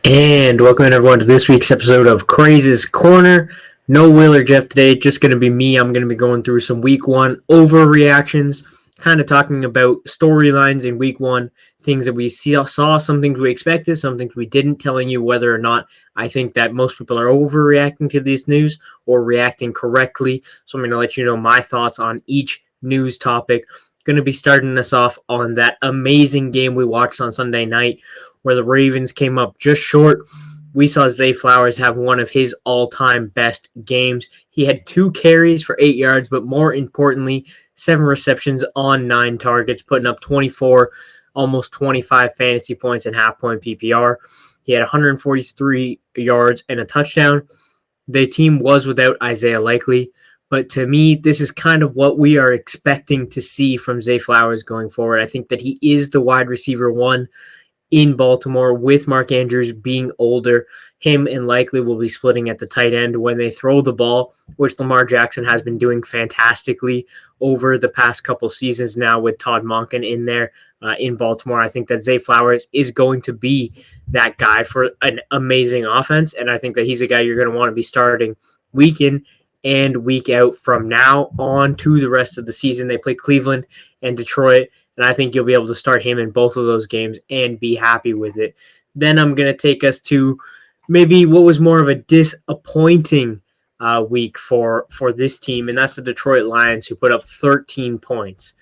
And welcome everyone to this week's episode of Craze's Corner. No Will or Jeff today, just going to be me. I'm going to be going through some week one overreactions, kind of talking about storylines in week one, things that we saw, some things we expected, some things we didn't, telling you whether or not I think that most people are overreacting to this news or reacting correctly. So I'm going to let you know my thoughts on each news topic. Going to be starting us off on that amazing game we watched on Sunday night where the Ravens came up just short. We saw Zay Flowers have one of his all-time best games. He had 2 carries for 8 yards, but more importantly, 7 receptions on 9 targets, putting up 24, almost 25 fantasy points and half-point PPR. He had 143 yards and a touchdown. The team was without Isaiah Likely, but to me, this is kind of what we are expecting to see from Zay Flowers going forward. I think that he is the wide receiver one in Baltimore, with Mark Andrews being older. Him and Likely will be splitting at the tight end when they throw the ball, which Lamar Jackson has been doing fantastically over the past couple seasons now with Todd Monken in there in Baltimore. I think that Zay Flowers is going to be that guy for an amazing offense, and I think that he's a guy you're going to want to be starting week in and week out from now on to the rest of the season. They play Cleveland and Detroit, and I think you'll be able to start him in both of those games and be happy with it. Then I'm going to take us to maybe what was more of a disappointing week for this team, and that's the Detroit Lions, who put up 13 points.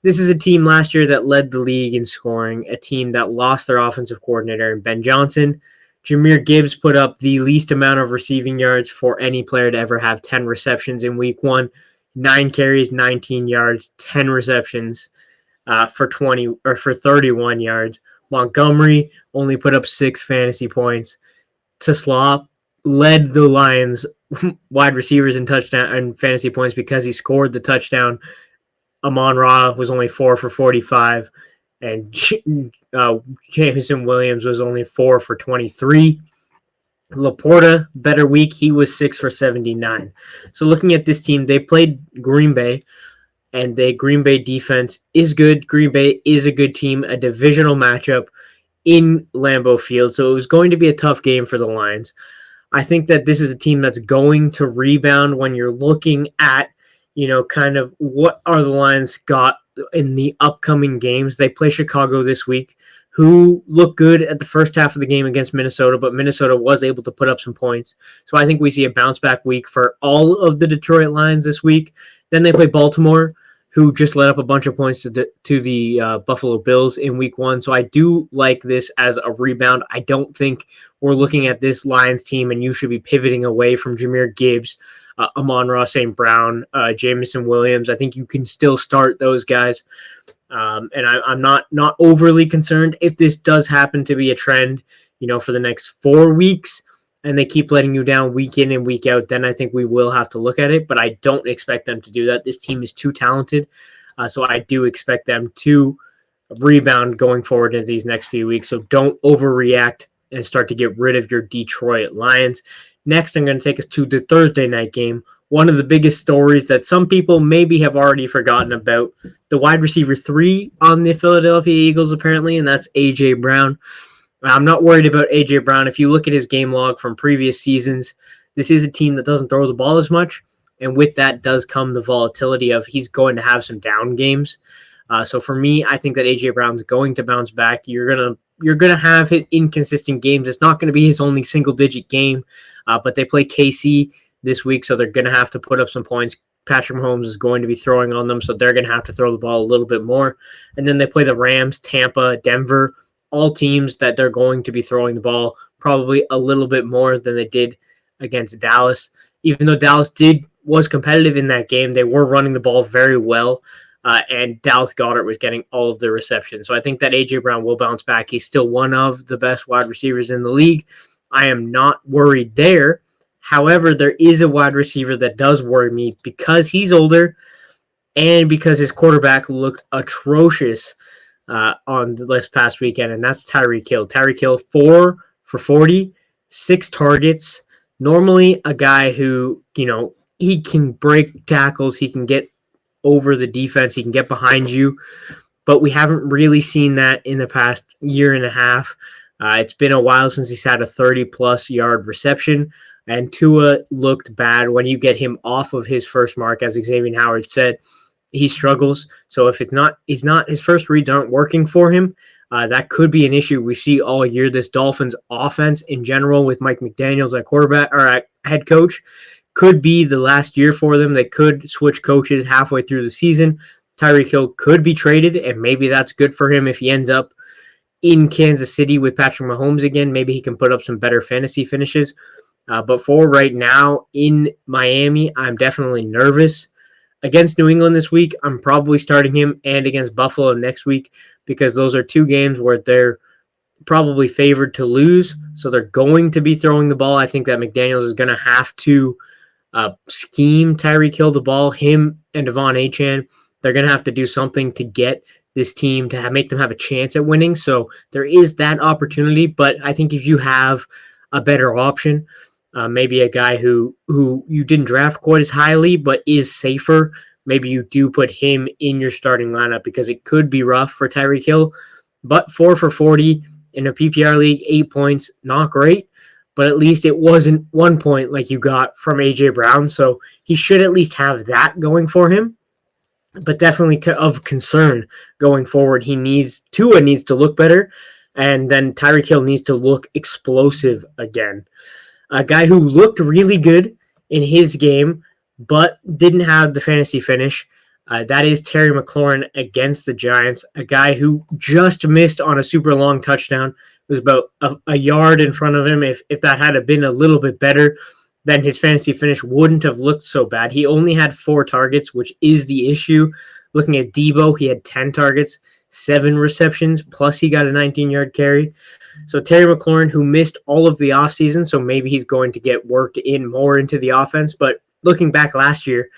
This is a team last year that led the league in scoring, a team that lost their offensive coordinator in Ben Johnson. Jahmyr Gibbs put up the least amount of receiving yards for any player to ever have 10 receptions in week one. 9 carries, 19 yards, 10 receptions for 31 yards. Montgomery only put up 6 fantasy points. Slop led the Lions wide receivers in touchdown and fantasy points because he scored the touchdown. Amon-Ra was only 4 for 45, and Jameson Williams was only 4 for 23. Laporta, better week. He was 6 for 79. So looking at this team, they played Green Bay, and the Green Bay defense is good. Green Bay is a good team, a divisional matchup in Lambeau Field. So it was going to be a tough game for the Lions. I think that this is a team that's going to rebound when you're looking at, kind of what are the Lions got in the upcoming games. They play Chicago this week, who looked good at the first half of the game against Minnesota, but Minnesota was able to put up some points. So I think we see a bounce-back week for all of the Detroit Lions this week. Then they play Baltimore, who just let up a bunch of points to the Buffalo Bills in week one. So I do like this as a rebound. I don't think we're looking at this Lions team and you should be pivoting away from Jahmyr Gibbs, Amon-Ra St. Brown, Jameson Williams. I think you can still start those guys. And I'm not overly concerned if this does happen to be a trend, for the next 4 weeks, and they keep letting you down week in and week out. Then I think we will have to look at it, but I don't expect them to do that. This team is too talented, so I do expect them to rebound going forward into these next few weeks. So don't overreact and start to get rid of your Detroit Lions. Next, I'm going to take us to the Thursday night game. One of the biggest stories that some people maybe have already forgotten about, the wide receiver 3 on the Philadelphia Eagles, apparently, and that's A.J. Brown. I'm not worried about A.J. Brown. If you look at his game log from previous seasons, this is a team that doesn't throw the ball as much, and with that does come the volatility of he's going to have some down games. So for me, I think that A.J. Brown's going to bounce back. You're gonna have inconsistent games. It's not going to be his only single-digit game, but they play KC this week, so they're going to have to put up some points. Patrick Mahomes is going to be throwing on them, so they're going to have to throw the ball a little bit more. And then they play the Rams, Tampa, Denver, all teams that they're going to be throwing the ball probably a little bit more than they did against Dallas. Even though Dallas was competitive in that game, they were running the ball very well, and Dallas Goedert was getting all of the receptions. So I think that A.J. Brown will bounce back. He's still one of the best wide receivers in the league. I am not worried there. However, there is a wide receiver that does worry me because he's older and because his quarterback looked atrocious on this past weekend, and that's Tyreek Hill. Tyreek Hill, 4 for 40, 6 targets. Normally a guy who, he can break tackles, he can get over the defense, he can get behind you, but we haven't really seen that in the past year and a half. It's been a while since he's had a 30-plus yard reception, and Tua looked bad when you get him off of his first mark, as Xavier Howard said. He struggles. So if his first reads aren't working for him, that could be an issue we see all year. This Dolphins offense in general, with Mike McDaniels at quarterback or at head coach, could be the last year for them. They could switch coaches halfway through the season. Tyreek Hill could be traded, and maybe that's good for him if he ends up in Kansas City with Patrick Mahomes again. Maybe he can put up some better fantasy finishes. But for right now in Miami, I'm definitely nervous. Against New England this week, I'm probably starting him, and against Buffalo next week, because those are two games where they're probably favored to lose. So they're going to be throwing the ball. I think that McDaniels is going to have to scheme Tyreek Hill the ball, him and Devon Achane. They're going to have to do something to get this team to make them have a chance at winning. So there is that opportunity, but I think if you have a better option, maybe a guy who you didn't draft quite as highly but is safer, maybe you do put him in your starting lineup, because it could be rough for Tyreek Hill. But 4 for 40 in a PPR league, 8 points, not great, but at least it wasn't 1 point like you got from A.J. Brown, so he should at least have that going for him. But definitely of concern going forward. Tua needs to look better, and then Tyreek Hill needs to look explosive again. A guy who looked really good in his game, but didn't have the fantasy finish, that is Terry McLaurin against the Giants, a guy who just missed on a super long touchdown. It was about a yard in front of him. If that had been a little bit better, then his fantasy finish wouldn't have looked so bad. He only had 4 targets, which is the issue. Looking at Debo, he had 10 targets, 7 receptions, plus he got a 19-yard carry. So Terry McLaurin, who missed all of the offseason, so maybe he's going to get worked in more into the offense. But looking back last year,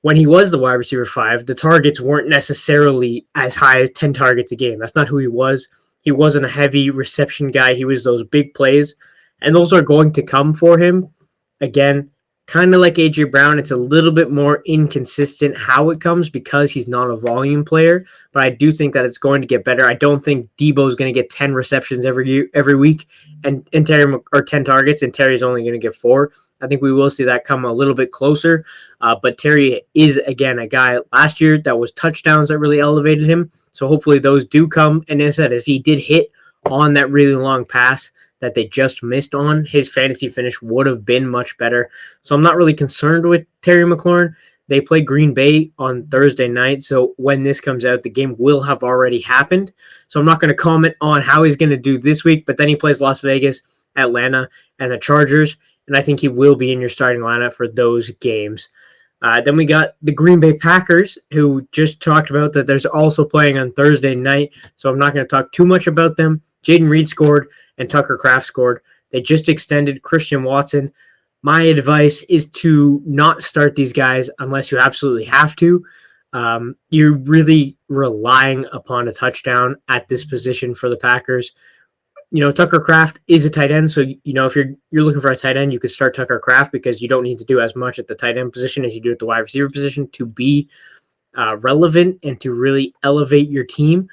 when he was the wide receiver 5, the targets weren't necessarily as high as 10 targets a game. That's not who he was. He wasn't a heavy reception guy. He was those big plays, and those are going to come for him. Again, kind of like A.J. Brown, it's a little bit more inconsistent how it comes because he's not a volume player, but I do think that it's going to get better. I don't think Debo is going to get 10 receptions every week and Terry, or 10 targets, and Terry's only going to get 4. I think we will see that come a little bit closer, but Terry is, again, a guy last year that was touchdowns that really elevated him, so hopefully those do come, and as I said, if he did hit on that really long pass that they just missed on, his fantasy finish would have been much better. So I'm not really concerned with Terry McLaurin. They play Green Bay on Thursday night, so when this comes out, the game will have already happened. So I'm not going to comment on how he's going to do this week, but then he plays Las Vegas, Atlanta, and the Chargers, and I think he will be in your starting lineup for those games. Then we got the Green Bay Packers, who just talked about that there's also playing on Thursday night, so I'm not going to talk too much about them. Jaden Reed scored, and Tucker Kraft scored. They just extended Christian Watson. My advice is to not start these guys unless you absolutely have to. You're really relying upon a touchdown at this position for the Packers. Tucker Kraft is a tight end, so if you're looking for a tight end, you could start Tucker Kraft because you don't need to do as much at the tight end position as you do at the wide receiver position to be relevant and to really elevate your team.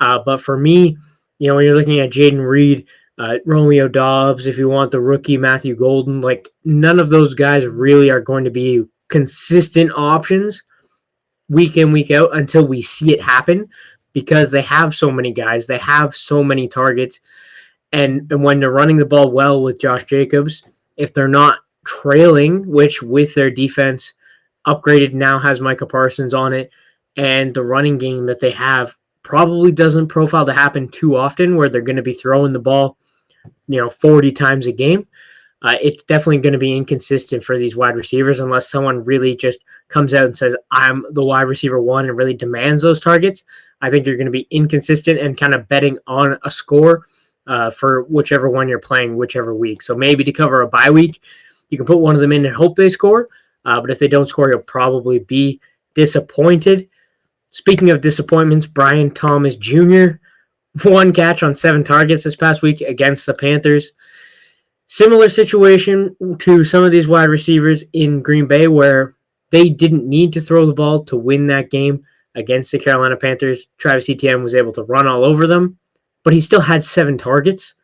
But for me, when you're looking at Jaden Reed, Romeo Dobbs, if you want the rookie Matthew Golden, none of those guys really are going to be consistent options week in, week out until we see it happen, because they have so many guys, they have so many targets, and when they're running the ball well with Josh Jacobs, if they're not trailing, which with their defense upgraded now has Micah Parsons on it, and the running game that they have probably doesn't profile to happen too often where they're going to be throwing the ball 40 times a game. It's definitely going to be inconsistent for these wide receivers unless someone really just comes out and says, I'm the wide receiver 1 and really demands those targets. I think you're going to be inconsistent and kind of betting on a score for whichever one you're playing whichever week. So maybe to cover a bye week, you can put one of them in and hope they score. But if they don't score, you'll probably be disappointed. Speaking of disappointments, Brian Thomas Jr., 1 catch on 7 targets this past week against the Panthers. Similar situation to some of these wide receivers in Green Bay where they didn't need to throw the ball to win that game. against the Carolina Panthers. Travis Etienne was able to run all over them, but he still had 7 targets,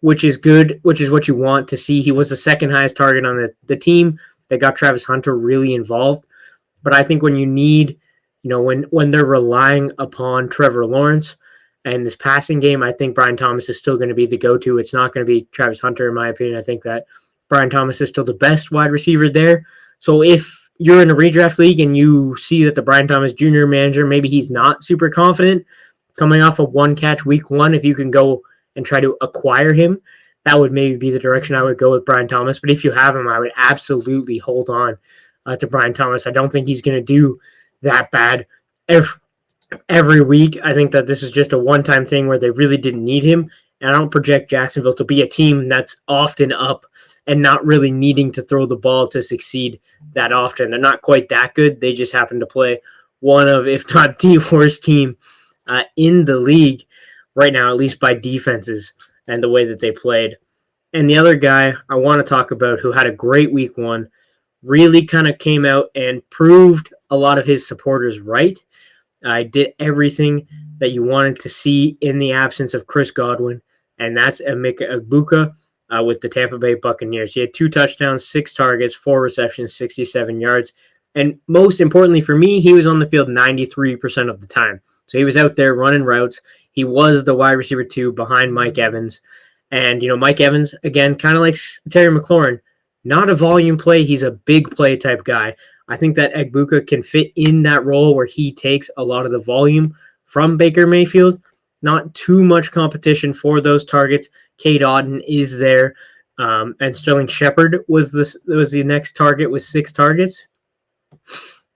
which is good, which is what you want to see. He was the second highest target on the team. That got Travis Hunter really involved. But I think when you need, when they're relying upon Trevor Lawrence and this passing game, I think Brian Thomas is still going to be the go-to. It's not going to be Travis Hunter, in my opinion. I think that Brian Thomas is still the best wide receiver there. So if you're in a redraft league and you see that the Brian Thomas Jr. manager, maybe he's not super confident coming off of one catch week 1, if you can go and try to acquire him, that would maybe be the direction I would go with Brian Thomas. But if you have him, I would absolutely hold on to Brian Thomas. I don't think he's going to do that bad every week. I think that this is just a one-time thing where they really didn't need him. And I don't project Jacksonville to be a team that's often up and not really needing to throw the ball to succeed that often. They're not quite that good. They just happen to play one of, if not the worst team in the league right now, at least by defenses and the way that they played. And the other guy I want to talk about who had a great week 1, really kind of came out and proved a lot of his supporters right. I did everything that you wanted to see in the absence of Chris Godwin, and that's Emeka Egbuka with the Tampa Bay Buccaneers. He had 2 touchdowns, 6 targets, 4 receptions, 67 yards. And most importantly for me, he was on the field 93% of the time. So he was out there running routes. He was the wide receiver 2 behind Mike Evans. And, Mike Evans, again, kind of like Terry McLaurin, not a volume play. He's a big play type guy. I think that Egbuka can fit in that role where he takes a lot of the volume from Baker Mayfield. Not too much competition for those targets. Cade Otton is there. And Sterling Shepard was the next target with 6 targets.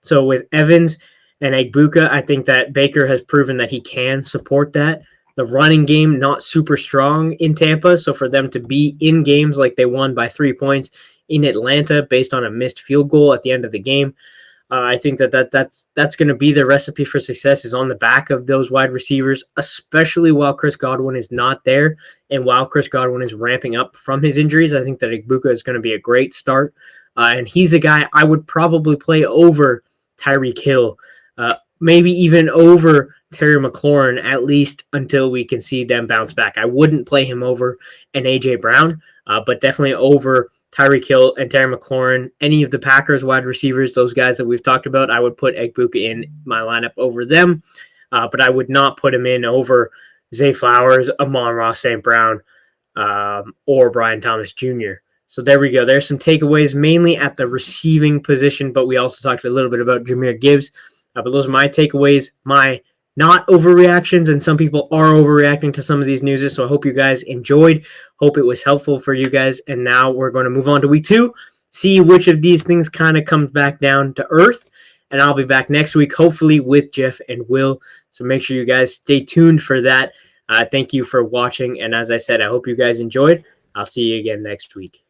So with Evans and Egbuka, I think that Baker has proven that he can support that. The running game, not super strong in Tampa. So for them to be in games like they won by 3 points in Atlanta based on a missed field goal at the end of the game, I think that's going to be the recipe for success, is on the back of those wide receivers, especially while Chris Godwin is not there and while Chris Godwin is ramping up from his injuries. I think that Egbuka is going to be a great start. And he's a guy I would probably play over Tyreek Hill, maybe even over Terry McLaurin, at least until we can see them bounce back. I wouldn't play him over an A.J. Brown, but definitely over Tyreek Hill and Terry McLaurin. Any of the Packers wide receivers, those guys that we've talked about, I would put Egbuka in my lineup over them, but I would not put him in over Zay Flowers, Amon-Ra St. Brown, or Brian Thomas Jr. So there we go. There's some takeaways, mainly at the receiving position, but we also talked a little bit about Jahmyr Gibbs. But those are my takeaways, my not overreactions, and some people are overreacting to some of these news. So I hope you guys enjoyed. Hope it was helpful for you guys. And now we're going to move on to week 2, see which of these things kind of comes back down to earth. And I'll be back next week, hopefully with Jeff and Will. So make sure you guys stay tuned for that. Thank you for watching. And as I said, I hope you guys enjoyed. I'll see you again next week.